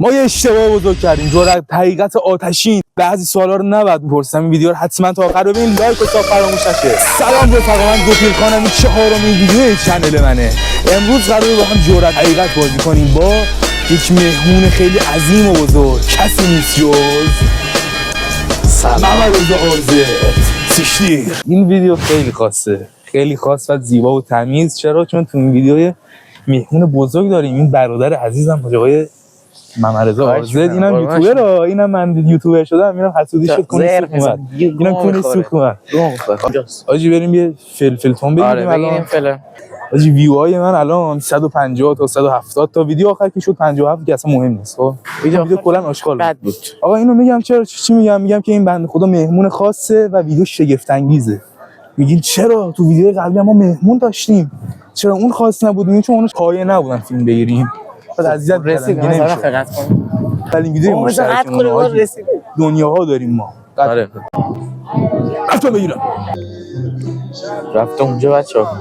ما یه اشتباه بزرگ کردیم. جرأت حقیقت آتشین. بعضی سوالا رو نباید می‌پرسم. این ویدیو رو حتما تا آخر ببین، لایک و ساب فراموش نشه. سلام رفقا، من گوپیل خانم، این چهارمین ویدیو چنل منه. امروز قراره با هم جرأت حقیقت بازی کنیم با یک مهمون خیلی عظیم و بزرگ. کسی نیست جز محمد رضا آرزه سیشتیر. این ویدیو خیلی خاصه، خیلی خاص و زیبا و تمیز. چرا؟ چون تو این ویدیو مهمون بزرگ داریم. این برادر عزیزم آقای محمد رضا آرزه. اینم یوتیوبره، اینم من یوتیوبر شدم، اینم حسودی شد کنه سوخ اومد، اینم کنه سوخ اومد. آجی بریم یه فلفل تون بگیریم. الان آجی ویوهای من الان 150 تا 170 تا ویدیو آخر که شد 57 که اصلا مهم نیست. خب ویدیو کلا آشغال بود. آقا اینو میگم چرا چی میگم که این بنده خدا مهمون خاصه و ویدیو شگفت انگیزه. میگین چرا تو ویدیو قبلی ما مهمون داشتیم، چرا اون خاص نبود؟ میگین چون اونش پایه نبودن فیلم بگیریم. بعد عزیزت رسید نمیشه فقط کنیم. ولی ویدیو مشترکمون دنیاها داریم ما. آره رفتم بگیرم. رفتم اونجا بچه‌ها.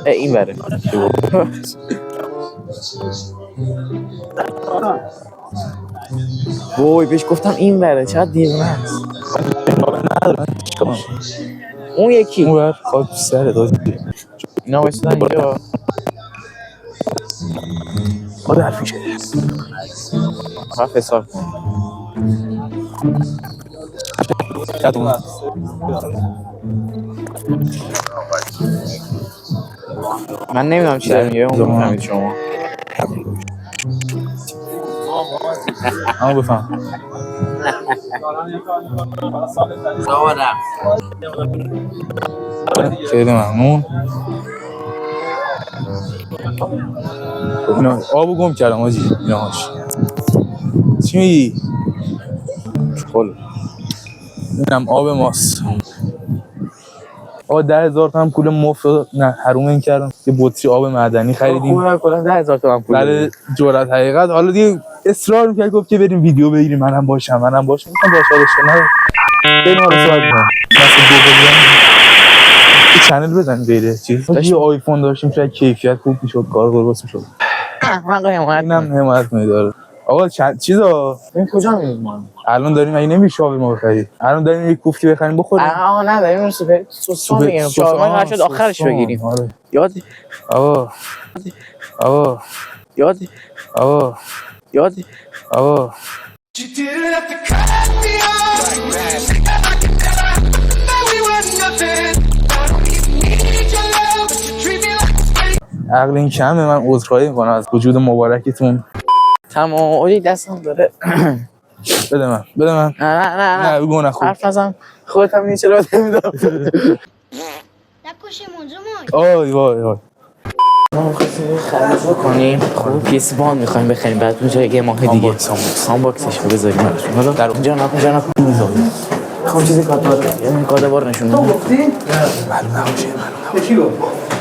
این بره وای بهش گفتم این بره، چقدر دیوونه است. اون یکی اون بر خاک سر داد. اینا واسه اینجا آره حرفی شده رفت حساب کن. من نمیدونم چی دارم میگه. اون بفهمید شما. اما بفهم خیلی ممنون. اینا آبو گم کردم آجی. ایناهاش چی میگی؟ خل اینم آب ماست. آقا 10,000 تومن پول مفت نه حروم این کردم. یه بطری آب معدنی خریدیم. خوبه کلا 10,000 تومن پول. برای جرأت حقیقت. حالا دیگه اصرار می‌کرد گفت که بریم ویدیو بگیریم، منم باشم. میگم باشه نه. بریم حالا صحبت کنیم. مثلا چنل بزن غیره چیز. یه آیفون داشتیم شاید کیفیت خوب میشد، کار درست میشد. من اینم حمایت می‌داره. آقا چیزا این کجا می‌ریم ما؟ الان داریم اگه نمیشه ما بخریم. الان داریم یک کوفتی بخریم بخوریم. آها نه داریم سوسون میگیریم. شاورما قرار شد آخرش بگیریم. آره. یادی آقا یادی آقا عقل این کمه. من عذرخواهی میکنم از وجود مبارکتون. تمام اولی دستم داره. بده من. نه بگو نخور. حرف نزن. خودت هم این چرا نمیدم. نکشیم اونجا ما. وای ما خواستیم خرید بکنیم. خب پیس بان میخوایم بخریم. بعد اونجا یه ماه دیگه سامباکسش رو بذاریم. حالا در اونجا نکن میذاریم. خب چیزی کاتوار یعنی کادوار نشون بده.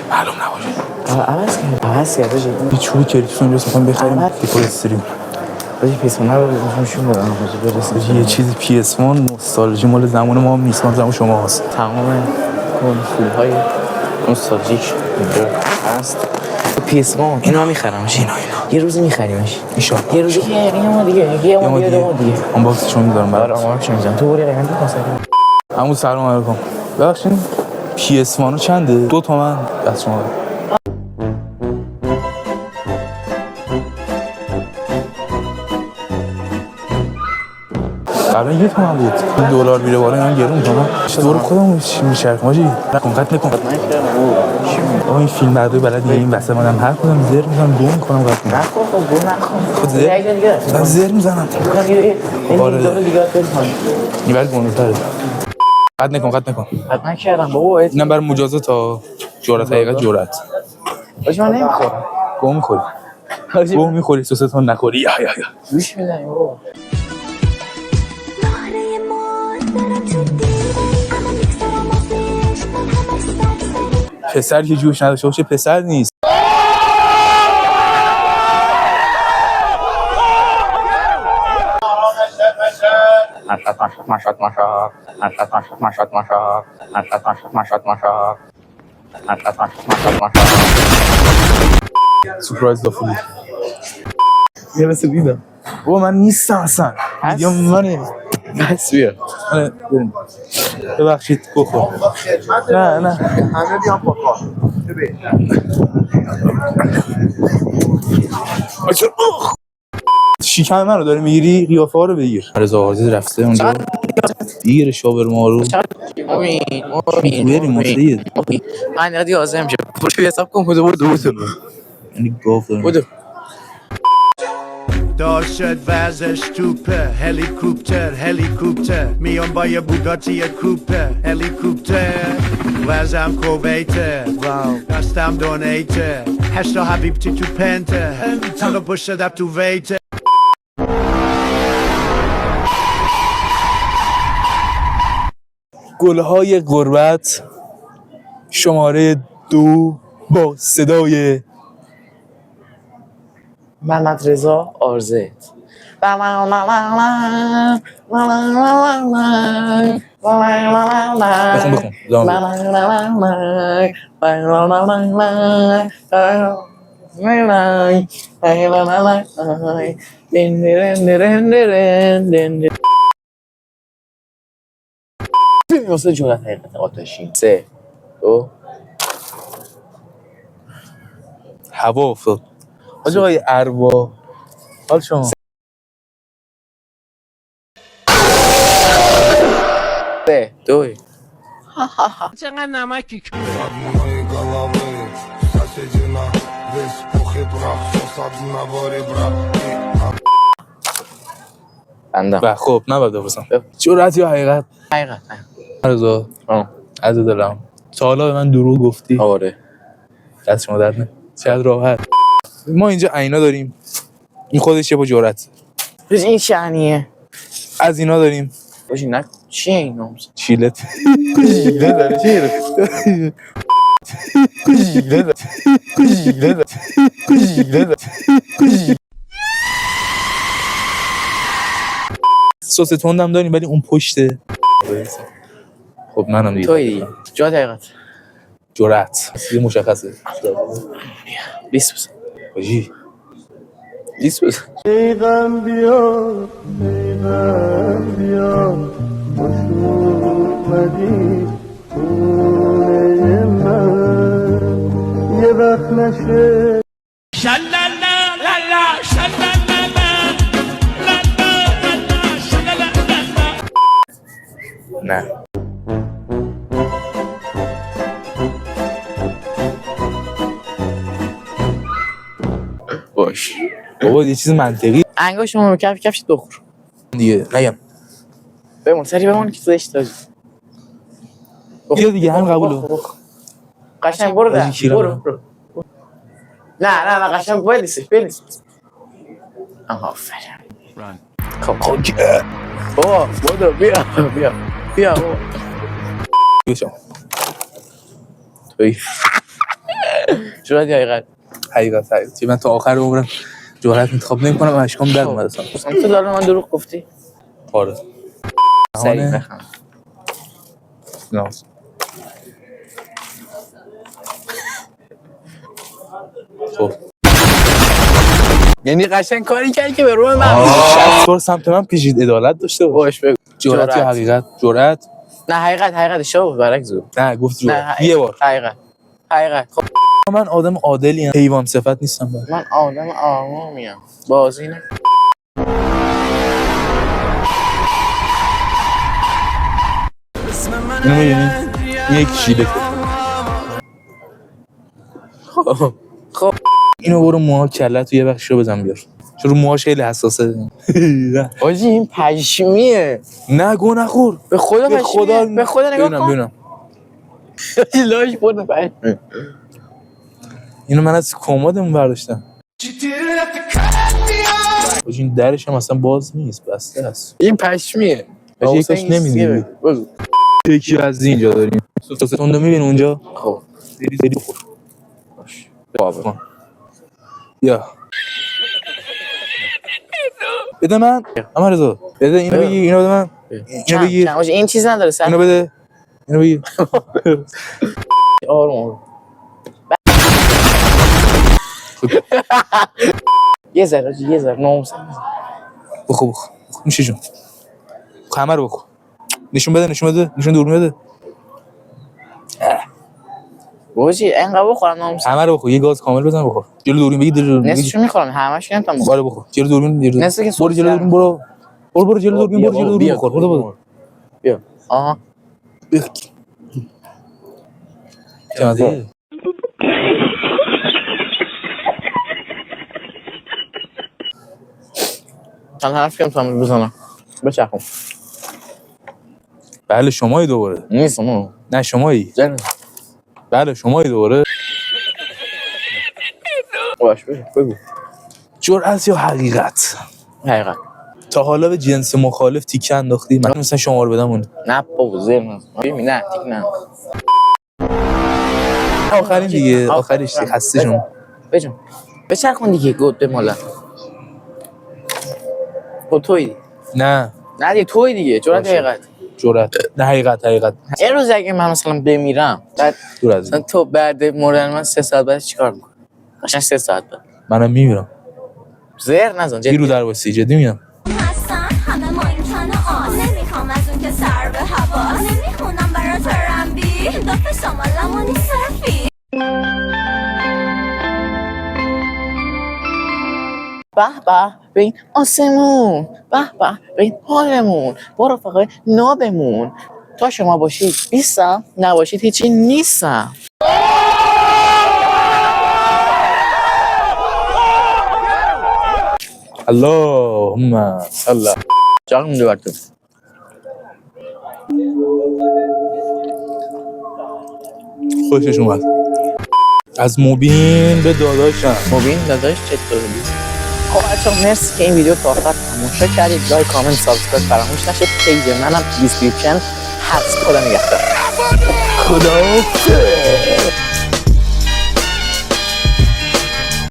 معلوم نباشه. عوض کرد. یه چوبی کریپتون رو می‌خوایم بخریم. دیپولستریم. بازی PS1 رو نشون بدم. برسیم. یه چیزی PS1 نوستالژی مال زمان ما هم نیست، مال زمان شما هست. تمام فیلم‌های نوستالژیک اینجا هست. PS1 اینو می‌خرمش. یه روز می‌خریمش. ان شاءالله. یه روز یه ما دیگه. آنباکسشون می‌ذارم برات. آنباکسش می‌ذارم. تو بریم قیمت کنسرت. عمو سلام علیکم. ببخشید PS1 چنده؟ 2 تومن دست شما. قبلا 1 تومن بود. دلار میره بالا اینا گرون کنم. دور خودم میشه ماجی. نکن. این فیلم برداری بلد این واسه منم هر کدوم زر میزنم گم کنم قطع نکن. خود زر میزنم. آره دیگه این برای گونه‌تره. قطع نکن. قطع نکردم بابا. اینم برای مجازات تا جرأت حقیقت جرأت. باشه من نمیخورم. گم میخوری سوستون نخوری. یا گوش میدم بابا. پسر که جوش نداشته باشه پسر نیست. سورپرایز دافولی. یه لحظه دیدم بابا من نیستم اصلا ویدیو منه بس بیا آره بریم ببخشید بخور نه همه بیان با کار شیکم من رو داری میگیری قیافه ها رو بگیر رضا آرزی رفته اونجا بگیر شاورما رو بریم مفید من یاد 11 میشه پروش حساب کن بودو یعنی گاو دارم بودو دار شد وزش توپه هلیکوپتر میام با یه بوگاتی کوپه هلیکوپتر وزم کویته دستم دونیته هشتا حبیبتی تو پنته تنگا پشت دب تو ویته گلهای غربت شماره 2 با صدای محمد رضا آرزت واسه جونت حقیقت آتشین 3 2 هوا افتاد حاج آقای اروا حال شما 3 2 چقدر نمکی Одной головы соседина весь пух и прах Сейчас одна бори брат بندم و خب نباید بپرسم جرأت یا حقیقت حقیقت رضا از دلم تا حالا به من دروغ گفتی آره دست شما درد نه چقدر راحت ما اینجا عینا داریم این خودش یه با جرأت این شعنیه از اینا داریم باشی نه چیه این نامز چیلت چیله داره سس تندم داریم ولی اون پشته خب منم دیگه توی دیگه جا دقیقت جرأت یه مشخصه 20 بزن باشی 20 بزن پیغم بیا خوش اومدی خونه من یه وقت نشه نه باش بابا یه چیز منطقی انگاه شما رو کفشت بخور دیگه نگم بمون سری بمون که زشت داری بیا دیگه هم قبوله قشنگ برو بازی ده کیرم. برو نه قشنگ بلیسش آها فرم خب بابا بودو بیا بابا بیا توی جرأت یا حقیقت حقیقت چی من تا آخر عمرم جرأت انتخاب نمی‌کنم و اشکام در اومد اصلا تو داره من دروغ گفتی آره سریع بخم نه خب یعنی قشنگ کاری کردی که به روی من 60 بار سمت من پیچید عدالت داشته باش باش بگو جرأت یا حقیقت جرأت نه حقیقت اشتباه برعکس بود نه گفت جرأت نه یه بار حقیقت خب من آدم عادلی ام حیوان صفت نیستم من آدم آرومیم بازی نه اینو می‌بینی یک شیله خب اینو برو موها کلت و یه بخش رو بزن بیار چون رو موهاش خیلی حساسه آجی این پشمیه نه گو نخور به خدا به پشمیه خدا به خدا نگاه کن ببینم لاش برده پشمیه اینو من از کمدمون برداشتم این درش هم اصلا باز نیست بسته است این پشمیه یکیش نمیدونی بگو یکی از اینجا داریم سس تندو میبینی اونجا خب سری بخور باش بابا یا بده من اما رضا بده اینو بگی اینو بده من اینو بگیر این چیز نداره سر اینو بده اینو بگیر آروم یه ذره ناموسم بخو میشه جون کمر بخو نشون بده دوربین بده بوجی اینقدر بخورم ناموسم کمر بخو یه گاز کامل بزن بخور جلو دوربین بگی نصفشو میخورم همش نمیتونم بخورم بخور جلو دوربین نصفی که برو جلو دوربین برو جلو دوربین بخور برو بیا آها چه مزه چند حرف کنم تا بزنم بچرخم بله شمایی دوباره نیستم اونو نه شمایی زن بله شمایی دوباره باش بگو جرأت یا حقیقت تا حالا به جنس مخالف تیکه انداختی من مثلا شمار بدم اون نه بابا زیر نه نه تیک نه آخرین دیگه آخریش دیگه خسته شما بجون بچرخون دیگه گود به مالا خود توی نه دیگه توی دیگه جرأت حقیقت جرأت نه حقیقت یه روز اگه من مثلا بمیرم بعد دور از مثلا تو بعد مردن من 3 ساعت بعد چیکار می‌کنی؟ قشنگ 3 ساعت بعد منم میمیرم زهر نزن جدی رو درواسی جدی میگم هستن همه ما این تنها نمیخوام از اون که سر به هوا نمیخونم برات رنبی دفع شما لمونی صرفی به به به این آسمون به به این حالمون با رفقای نابمون تا شما باشید 20م نباشید هیچی نیستم اللهم صل چاقم میده براتون خوشش اومد از مبین به داداشم مبین داداش چطوری؟ خب بچه‌ها مرسی که این ویدیو تا آخر تماشا کردید لایک کامنت سابسکرایب فراموش نشه پیج منم دیسکریپشن هست خدا نگهدار خدا